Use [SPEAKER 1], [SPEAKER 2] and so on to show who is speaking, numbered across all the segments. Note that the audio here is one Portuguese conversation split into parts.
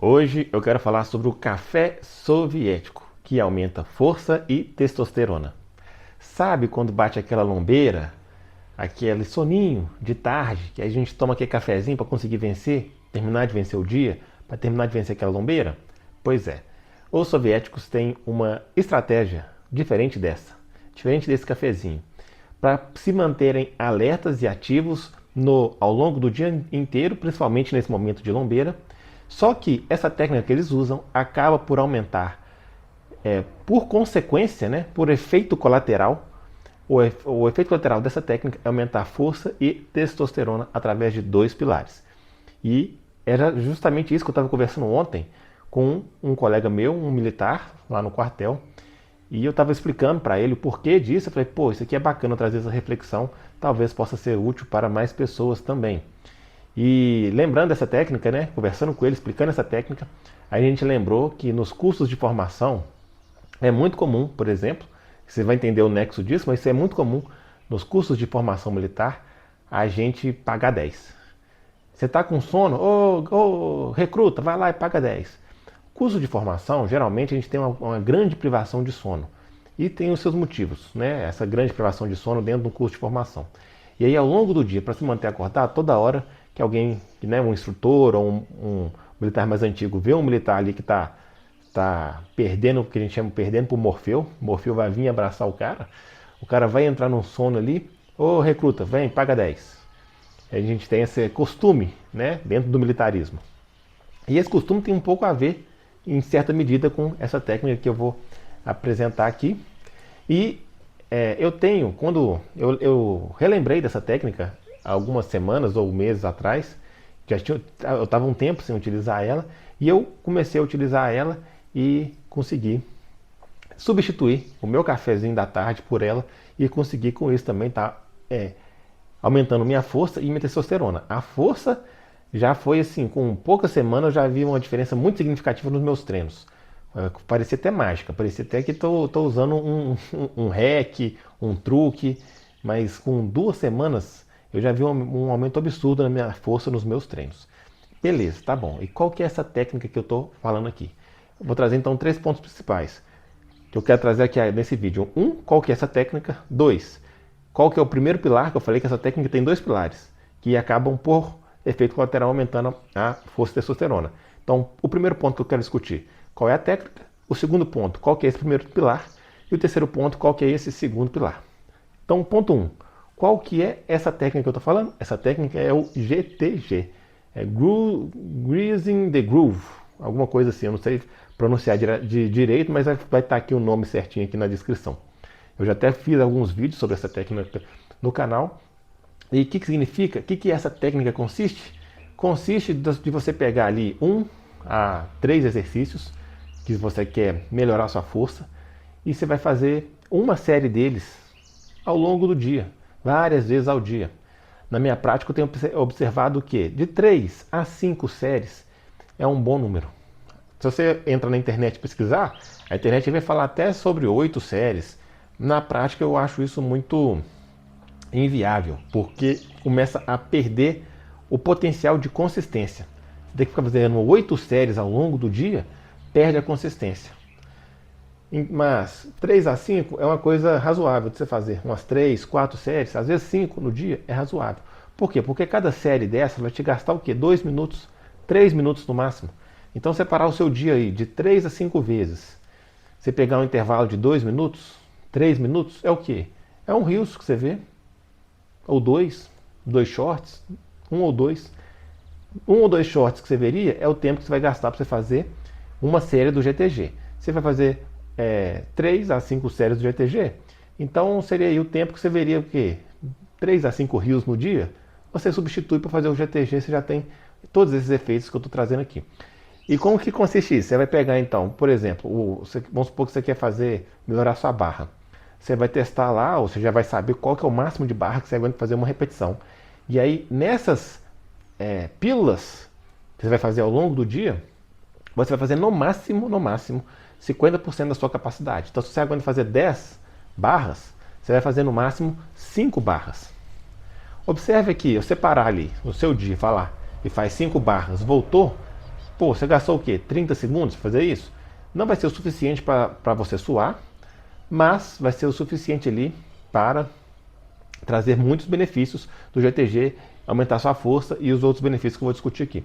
[SPEAKER 1] Hoje eu quero falar sobre o café soviético, que aumenta força e testosterona. Sabe quando bate aquela lombeira, aquele soninho de tarde, que a gente toma aquele cafezinho para conseguir vencer, terminar de vencer o dia, para terminar de vencer aquela lombeira? Pois é, os soviéticos têm uma estratégia diferente dessa, diferente desse cafezinho, para se manterem alertas e ativos ao longo do dia inteiro, principalmente nesse momento de lombeira. Só que essa técnica que eles usam acaba por aumentar, por consequência, né, por efeito colateral, o efeito colateral dessa técnica é aumentar a força e testosterona através de dois pilares. E era justamente isso que eu estava conversando ontem com um colega meu, um militar, lá no quartel, e eu estava explicando para ele o porquê disso. Eu falei, pô, isso aqui é bacana trazer essa reflexão, talvez possa ser útil para mais pessoas também. E lembrando dessa técnica, né, conversando com ele, explicando essa técnica, a gente lembrou que nos cursos de formação é muito comum, por exemplo, você vai entender o nexo disso, mas isso é muito comum nos cursos de formação militar, a gente pagar 10. Você está com sono? Ô, recruta, vai lá e paga 10. Curso de formação, geralmente a gente tem uma grande privação de sono. E tem os seus motivos, né? Essa grande privação de sono dentro do curso de formação. E aí, ao longo do dia, para se manter acordado, toda hora que alguém, né, um instrutor ou um militar mais antigo, vê um militar ali que está perdendo, o que a gente chama perdendo por Morfeu, Morfeu vai vir abraçar o cara vai entrar num sono ali, ô recruta, vem, paga 10. A gente tem esse costume, né, dentro do militarismo. E esse costume tem um pouco a ver, em certa medida, com essa técnica que eu vou apresentar aqui. E quando eu relembrei dessa técnica algumas semanas ou meses atrás, eu estava um tempo sem utilizar ela, e eu comecei a utilizar ela e consegui substituir o meu cafezinho da tarde por ela e consegui com isso também estar aumentando minha força e minha testosterona. A força já foi assim, com poucas semanas eu já vi uma diferença muito significativa nos meus treinos. Parecia até mágica, parecia até que estou usando um hack, um truque, mas com 2 semanas eu já vi um aumento absurdo na minha força nos meus treinos. Beleza, tá bom. E qual que é essa técnica que eu estou falando aqui? Eu vou trazer então 3 pontos principais que eu quero trazer aqui nesse vídeo. Qual que é essa técnica? 2, qual que é o primeiro pilar? Que eu falei que essa técnica tem 2 pilares, que acabam por efeito colateral aumentando a força de testosterona. Então, o primeiro ponto que eu quero discutir, qual é a técnica? O segundo ponto, qual que é esse primeiro pilar? E o terceiro ponto, qual que é esse segundo pilar? Então, ponto 1, qual que é essa técnica que eu estou falando? Essa técnica é o GTG, Greasing the Groove, alguma coisa assim, eu não sei pronunciar de direito, mas vai estar aqui o nome certinho aqui na descrição. Eu já até fiz alguns vídeos sobre essa técnica no canal. E o que significa? O que essa técnica consiste? Consiste de você pegar ali 1 a 3 exercícios que você quer melhorar a sua força e você vai fazer uma série deles ao longo do dia, várias vezes ao dia. Na minha prática eu tenho observado que de 3 a 5 séries é um bom número. Se você entra na internet e pesquisar, a internet vai falar até sobre 8 séries. Na prática eu acho isso muito inviável, porque começa a perder o potencial de consistência. Você tem que ficar fazendo 8 séries ao longo do dia, perde a consistência. Mas 3 a 5 é uma coisa razoável de você fazer. Umas 3, 4 séries, às vezes 5 no dia é razoável. Por quê? Porque cada série dessa vai te gastar o quê? 2 minutos, 3 minutos no máximo. Então separar o seu dia aí de 3 a 5 vezes, você pegar um intervalo de 2 minutos, 3 minutos, é o quê? É um Reels que você vê, ou dois shorts, um ou dois shorts que você veria é o tempo que você vai gastar para você fazer uma série do GTG. Você vai fazer 3 a 5 séries do GTG, então seria aí o tempo que você veria o quê? 3 a 5 rios no dia, você substitui para fazer o GTG, você já tem todos esses efeitos que eu estou trazendo aqui. E como que consiste isso? Você vai pegar então, por exemplo, vamos supor que você quer melhorar sua barra. Você vai testar lá, ou você já vai saber qual que é o máximo de barra que você aguenta fazer uma repetição. E aí, nessas pílulas que você vai fazer ao longo do dia, você vai fazer no máximo, 50% da sua capacidade. Então, se você aguenta fazer 10 barras, você vai fazer no máximo 5 barras. Observe aqui, eu separar ali no seu dia, falar e faz 5 barras, voltou, Pô, você gastou o quê? 30 segundos para fazer isso? Não vai ser o suficiente para você suar, mas vai ser o suficiente ali para trazer muitos benefícios do GTG, aumentar sua força e os outros benefícios que eu vou discutir aqui.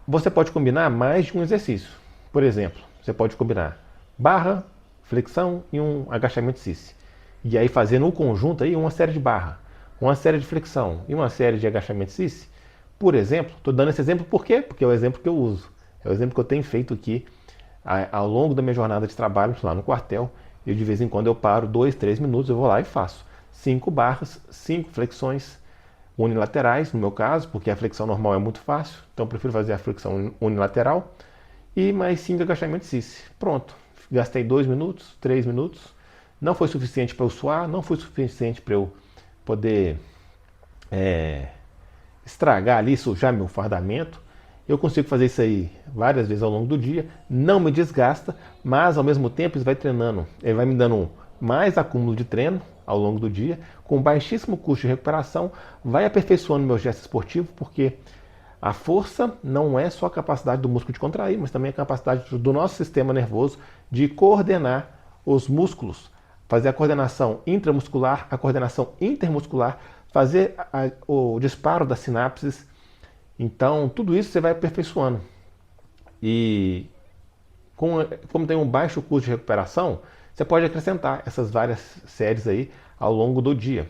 [SPEAKER 1] Você pode combinar mais de um exercício. Por exemplo, você pode combinar barra, flexão e um agachamento cis. E aí fazer no conjunto aí uma série de barra, uma série de flexão e uma série de agachamento cis. Por exemplo, estou dando esse exemplo por quê? Porque é o exemplo que eu uso. É o exemplo que eu tenho feito aqui ao longo da minha jornada de trabalho lá no quartel. E de vez em quando eu paro 2, 3 minutos, eu vou lá e faço 5 barras, 5 flexões unilaterais, no meu caso, porque a flexão normal é muito fácil, então eu prefiro fazer a flexão unilateral, e mais 5 agachamentos cis. Pronto, gastei 2 minutos, 3 minutos, não foi suficiente para eu suar, não foi suficiente para eu poder estragar ali, sujar meu fardamento. Eu consigo fazer isso aí várias vezes ao longo do dia, não me desgasta, mas ao mesmo tempo ele vai treinando, ele vai me dando mais acúmulo de treino ao longo do dia, com baixíssimo custo de recuperação, vai aperfeiçoando meu gesto esportivo, porque a força não é só a capacidade do músculo de contrair, mas também a capacidade do nosso sistema nervoso de coordenar os músculos, fazer a coordenação intramuscular, a coordenação intermuscular, fazer o disparo das sinapses. Então, tudo isso você vai aperfeiçoando. E como tem um baixo custo de recuperação, você pode acrescentar essas várias séries aí ao longo do dia.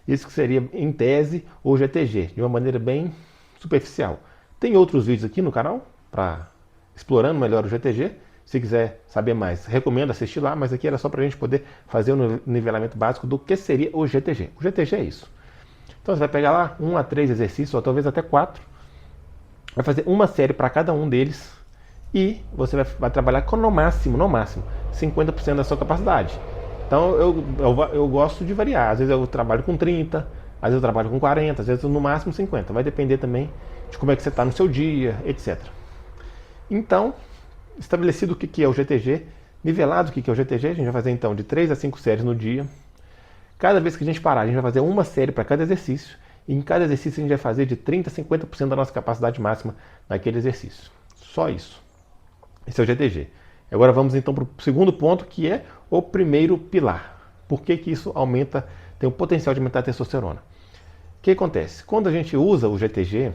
[SPEAKER 1] Isso que seria, em tese, o GTG, de uma maneira bem superficial. Tem outros vídeos aqui no canal para explorando melhor o GTG. Se quiser saber mais, recomendo assistir lá, mas aqui era só para a gente poder fazer o nivelamento básico do que seria o GTG. O GTG é isso. Então você vai pegar lá 1 a 3 exercícios, ou talvez até 4. Vai fazer uma série para cada um deles e você vai trabalhar com no máximo 50% da sua capacidade. Então eu gosto de variar. Às vezes eu trabalho com 30, às vezes eu trabalho com 40, às vezes no máximo 50. Vai depender também de como é que você está no seu dia, etc. Então, estabelecido o que é o GTG, nivelado o que é o GTG, a gente vai fazer então de 3 a 5 séries no dia. Cada vez que a gente parar, a gente vai fazer uma série para cada exercício. E em cada exercício a gente vai fazer de 30% a 50% da nossa capacidade máxima naquele exercício. Só isso. Esse é o GTG. Agora vamos então para o segundo ponto, que é o primeiro pilar. Por que isso aumenta, tem o potencial de aumentar a testosterona? O que acontece? Quando a gente usa o GTG,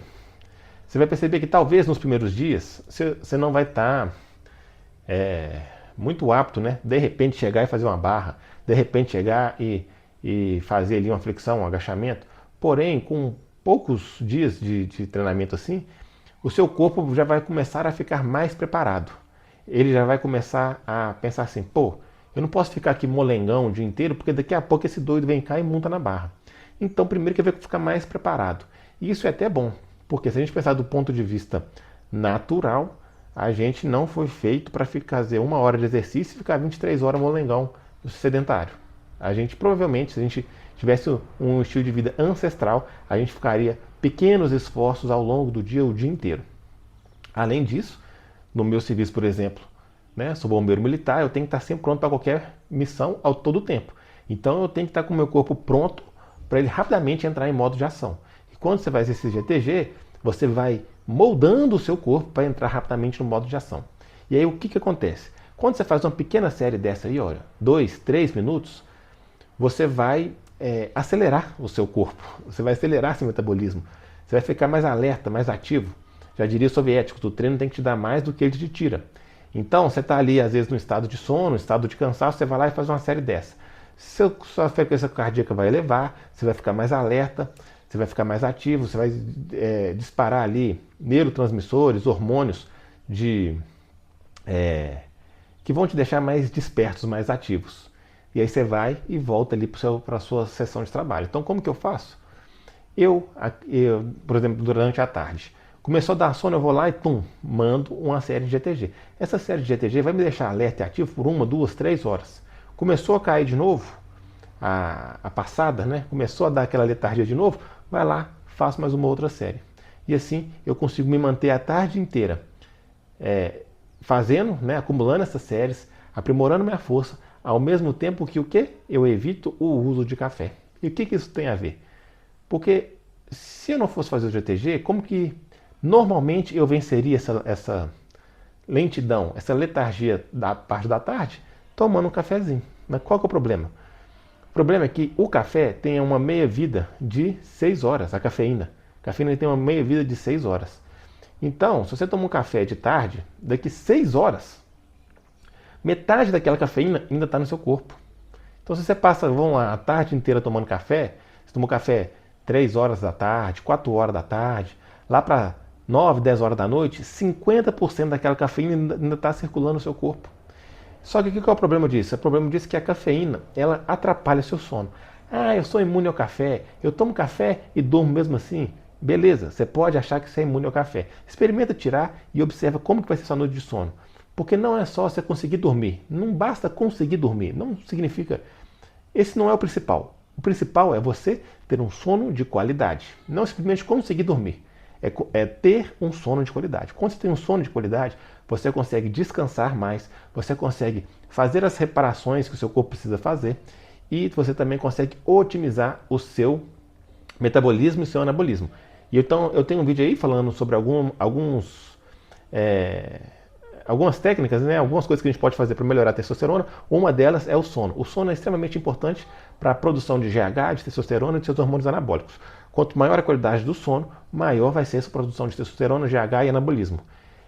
[SPEAKER 1] você vai perceber que talvez nos primeiros dias você não vai estar muito apto, né? De repente chegar e fazer uma barra, de repente chegar e fazer ali uma flexão, um agachamento. Porém, com poucos dias de treinamento assim, o seu corpo já vai começar a ficar mais preparado. Ele já vai começar a pensar assim, pô, eu não posso ficar aqui molengão o dia inteiro, porque daqui a pouco esse doido vem cá e monta na barra. Então, primeiro que ele vai ficar mais preparado. E isso é até bom, porque se a gente pensar do ponto de vista natural, a gente não foi feito para fazer 1 hora de exercício e ficar 23 horas molengão sedentário. A gente provavelmente, se a gente tivesse um estilo de vida ancestral, a gente ficaria pequenos esforços ao longo do dia, o dia inteiro. Além disso, no meu serviço, por exemplo, né, sou bombeiro militar, eu tenho que estar sempre pronto para qualquer missão ao todo tempo. Então eu tenho que estar com o meu corpo pronto para ele rapidamente entrar em modo de ação. E quando você vai exercer GTG, você vai moldando o seu corpo para entrar rapidamente no modo de ação. E aí o que acontece? Quando você faz uma pequena série dessa aí, olha, 2, 3 minutos, você vai acelerar o seu corpo, você vai acelerar seu metabolismo, você vai ficar mais alerta, mais ativo. Já diria os soviéticos, o treino tem que te dar mais do que ele te tira. Então, você está ali, às vezes, no estado de sono, no estado de cansaço, você vai lá e faz uma série dessa. Sua frequência cardíaca vai elevar, você vai ficar mais alerta, você vai ficar mais ativo, você vai disparar ali neurotransmissores, hormônios que vão te deixar mais despertos, mais ativos. E aí você vai e volta ali para a sua sessão de trabalho. Então, como que eu faço? Eu, por exemplo, durante a tarde, começou a dar sono, eu vou lá e mando uma série de GTG. Essa série de GTG vai me deixar alerta e ativo por 1, 2, 3 horas. Começou a cair de novo, a passada, né? Começou a dar aquela letargia de novo, vai lá, faço mais uma outra série. E assim eu consigo me manter a tarde inteira fazendo, né, acumulando essas séries, aprimorando minha força, ao mesmo tempo que o quê? Eu evito o uso de café. E o que isso tem a ver? Porque se eu não fosse fazer o GTG, como que Normalmente eu venceria essa lentidão, essa letargia da parte da tarde tomando um cafezinho. Mas qual que é o problema? O problema é que o café tem uma meia-vida de 6 horas, a cafeína. A cafeína tem uma meia-vida de 6 horas. Então, se você toma um café de tarde, daqui 6 horas, metade daquela cafeína ainda está no seu corpo. Então, se você passa, vamos lá, a tarde inteira tomando café, você tomou café 3 horas da tarde, 4 horas da tarde, lá para 9, 10 horas da noite, 50% daquela cafeína ainda está circulando no seu corpo. Só que o que é o problema disso? O problema disso é que a cafeína, ela atrapalha seu sono. Ah, eu sou imune ao café, eu tomo café e durmo mesmo assim. Beleza, você pode achar que você é imune ao café. Experimenta tirar e observa como que vai ser sua noite de sono. Porque não é só você conseguir dormir. Não basta conseguir dormir. Não significa... Esse não é o principal. O principal é você ter um sono de qualidade. Não simplesmente conseguir dormir. É ter um sono de qualidade. Quando você tem um sono de qualidade, você consegue descansar mais, você consegue fazer as reparações que o seu corpo precisa fazer e você também consegue otimizar o seu metabolismo e o seu anabolismo. E então eu tenho um vídeo aí falando sobre algumas técnicas, né, algumas coisas que a gente pode fazer para melhorar a testosterona. Uma delas é o sono. O sono é extremamente importante para a produção de GH, de testosterona e de seus hormônios anabólicos. Quanto maior a qualidade do sono, maior vai ser a sua produção de testosterona, GH e anabolismo.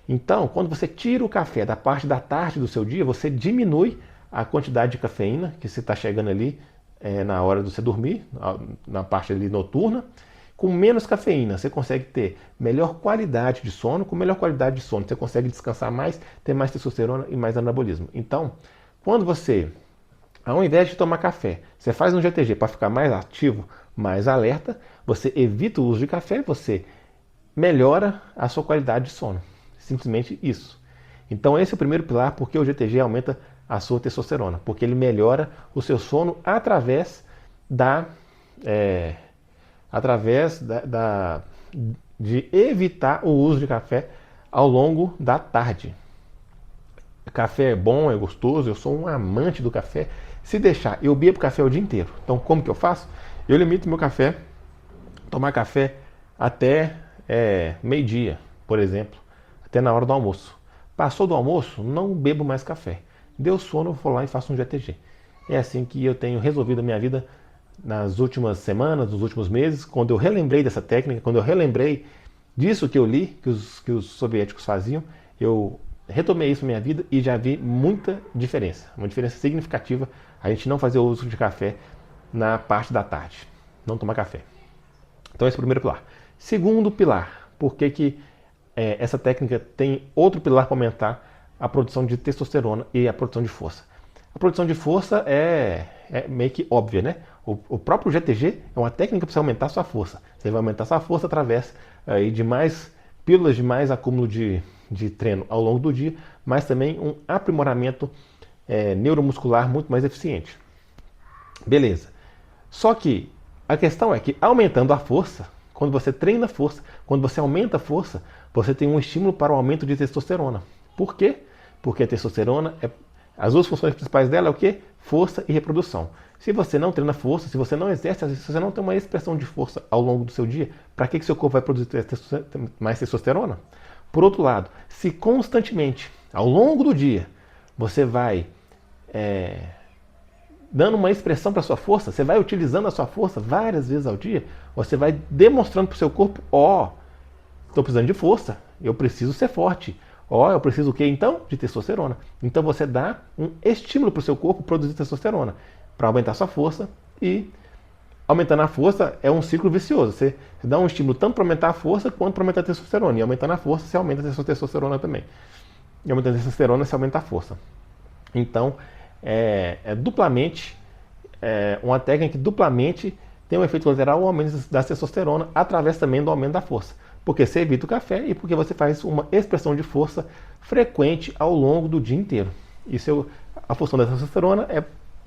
[SPEAKER 1] Então, quando você tira o café da parte da tarde do seu dia, você diminui a quantidade de cafeína que você está chegando ali na hora de você dormir, na parte ali noturna. Com menos cafeína, você consegue ter melhor qualidade de sono. Com melhor qualidade de sono, você consegue descansar mais, ter mais testosterona e mais anabolismo. Então, quando você, ao invés de tomar café, você faz um GTG para ficar mais ativo, mais alerta, você evita o uso de café, você melhora a sua qualidade de sono. Simplesmente isso. Então esse é o primeiro pilar, porque o GTG aumenta a sua testosterona, porque ele melhora o seu sono através de evitar o uso de café ao longo da tarde. Café é bom, é gostoso, eu sou um amante do café. Se deixar, eu bebo café o dia inteiro. Então como que eu faço? Eu limito meu café, tomar café até meio-dia, por exemplo, até na hora do almoço. Passou do almoço, não bebo mais café. Deu sono, eu vou lá e faço um GTG. É assim que eu tenho resolvido a minha vida nas últimas semanas, nos últimos meses, quando eu relembrei dessa técnica, quando eu relembrei disso que eu li, que os soviéticos faziam, eu retomei isso na minha vida e já vi muita diferença, uma diferença significativa a gente não fazer o uso de café na parte da tarde, não tomar café. Então esse é o primeiro pilar. Segundo pilar, por que essa técnica tem outro pilar para aumentar a produção de testosterona e a produção de força? A produção de força é meio que óbvia, né? O próprio GTG é uma técnica para você aumentar a sua força. Você vai aumentar a sua força através de mais pílulas, de mais acúmulo de treino ao longo do dia, mas também um aprimoramento neuromuscular muito mais eficiente. Beleza. Só que a questão é que aumentando a força, quando você treina a força, quando você aumenta a força, você tem um estímulo para o aumento de testosterona. Por quê? Porque a testosterona, as duas funções principais dela é o quê? Força e reprodução. Se você não treina força, se você não exerce, se você não tem uma expressão de força ao longo do seu dia, para que seu corpo vai produzir mais testosterona? Por outro lado, se constantemente, ao longo do dia, você vai dando uma expressão para a sua força, você vai utilizando a sua força várias vezes ao dia, você vai demonstrando para o seu corpo, estou precisando de força, eu preciso ser forte. Eu preciso o quê então? De testosterona. Então você dá um estímulo para o seu corpo produzir testosterona, para aumentar a sua força, e aumentando a força é um ciclo vicioso. Você dá um estímulo tanto para aumentar a força quanto para aumentar a testosterona. E aumentando a força, você aumenta a sua testosterona também. E aumentando a testosterona, você aumenta a força. Então, uma técnica que duplamente tem um efeito colateral, o aumento da testosterona, através também do aumento da força. Porque você evita o café e porque você faz uma expressão de força frequente ao longo do dia inteiro. A função da testosterona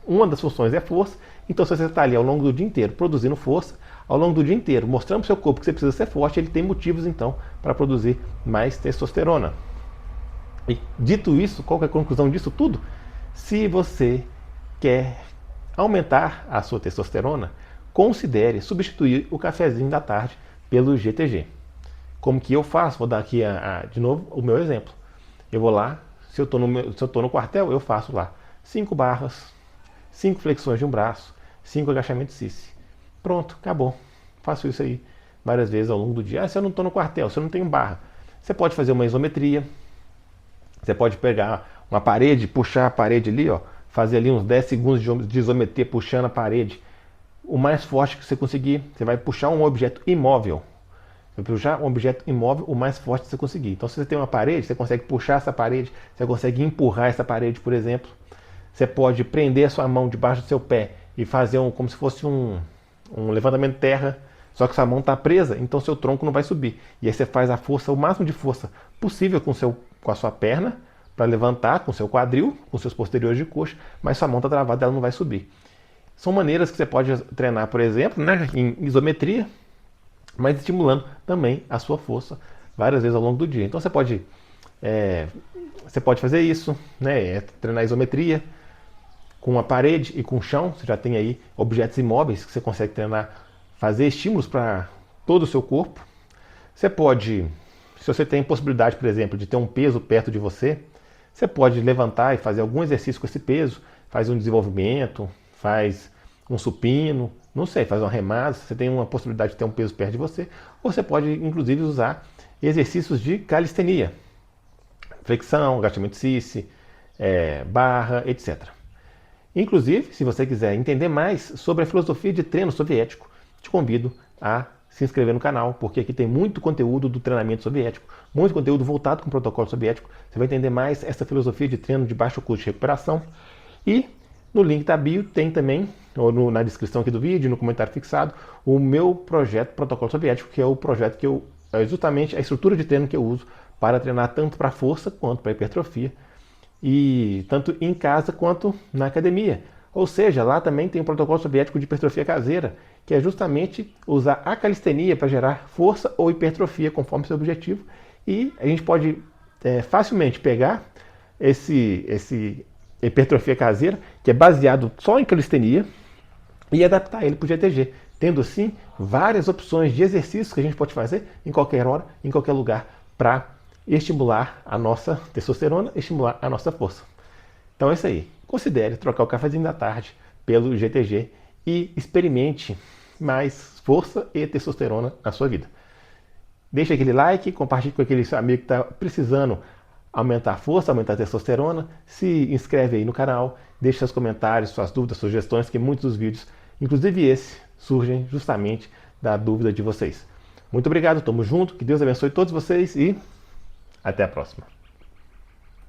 [SPEAKER 1] uma das funções é força, então se você está ali ao longo do dia inteiro produzindo força, ao longo do dia inteiro mostrando para o seu corpo que você precisa ser forte, ele tem motivos então para produzir mais testosterona. E dito isso, qual que é a conclusão disso tudo? Se você quer aumentar a sua testosterona, considere substituir o cafezinho da tarde pelo GTG. Como que eu faço? Vou dar aqui de novo o meu exemplo. Eu vou lá, se eu estou no quartel, eu faço lá 5 barras, 5 flexões de um braço, 5 agachamentos CICE. Pronto, acabou. Faço isso aí várias vezes ao longo do dia. Se eu não estou no quartel, se eu não tenho barra, você pode fazer uma isometria, você pode pegar uma parede, puxar a parede ali, ó, fazer ali uns 10 segundos de isometria puxando a parede. O mais forte que você conseguir, você vai puxar um objeto imóvel. Você vai puxar um objeto imóvel o mais forte que você conseguir. Então, se você tem uma parede, você consegue puxar essa parede, você consegue empurrar essa parede, por exemplo. Você pode prender a sua mão debaixo do seu pé e fazer como se fosse um levantamento de terra, só que sua mão está presa, então seu tronco não vai subir. E aí você faz a força, o máximo de força possível com a sua perna, para levantar, com seu quadril, com seus posteriores de coxa, mas sua mão está travada, ela não vai subir. São maneiras que você pode treinar, por exemplo, né, em isometria, mas estimulando também a sua força várias vezes ao longo do dia. Então você pode fazer isso, né, treinar isometria com a parede e com o chão. Você já tem aí objetos imóveis que você consegue treinar, fazer estímulos para todo o seu corpo. Você pode, se você tem possibilidade, por exemplo, de ter um peso perto de você, você pode levantar e fazer algum exercício com esse peso, faz um desenvolvimento, faz um supino, não sei, faz uma remada, você tem uma possibilidade de ter um peso perto de você, ou você pode inclusive usar exercícios de calistenia, flexão, agachamento CICE, barra, etc. Inclusive, se você quiser entender mais sobre a filosofia de treino soviético, te convido a se inscrever no canal, porque aqui tem muito conteúdo do treinamento soviético, muito conteúdo voltado com o protocolo soviético. Você vai entender mais essa filosofia de treino de baixo custo de recuperação. E no link da bio tem também, ou na descrição aqui do vídeo, no comentário fixado, o meu projeto Protocolo Soviético, que é o projeto que é justamente a estrutura de treino que eu uso para treinar tanto para força quanto para hipertrofia, e tanto em casa quanto na academia. Ou seja, lá também tem o protocolo soviético de hipertrofia caseira, que é justamente usar a calistenia para gerar força ou hipertrofia conforme seu objetivo. E a gente pode facilmente pegar esse hipertrofia caseira, que é baseado só em calistenia, e adaptar ele para o GTG, tendo assim várias opções de exercícios que a gente pode fazer em qualquer hora, em qualquer lugar, para estimular a nossa testosterona, estimular a nossa força. Então é isso aí. Considere trocar o cafezinho da tarde pelo GTG e experimente mais força e testosterona na sua vida. Deixa aquele like, compartilhe com aquele seu amigo que está precisando aumentar a força, aumentar a testosterona. Se inscreve aí no canal, deixe seus comentários, suas dúvidas, sugestões, que muitos dos vídeos, inclusive esse, surgem justamente da dúvida de vocês. Muito obrigado, tamo junto, que Deus abençoe todos vocês e até a próxima.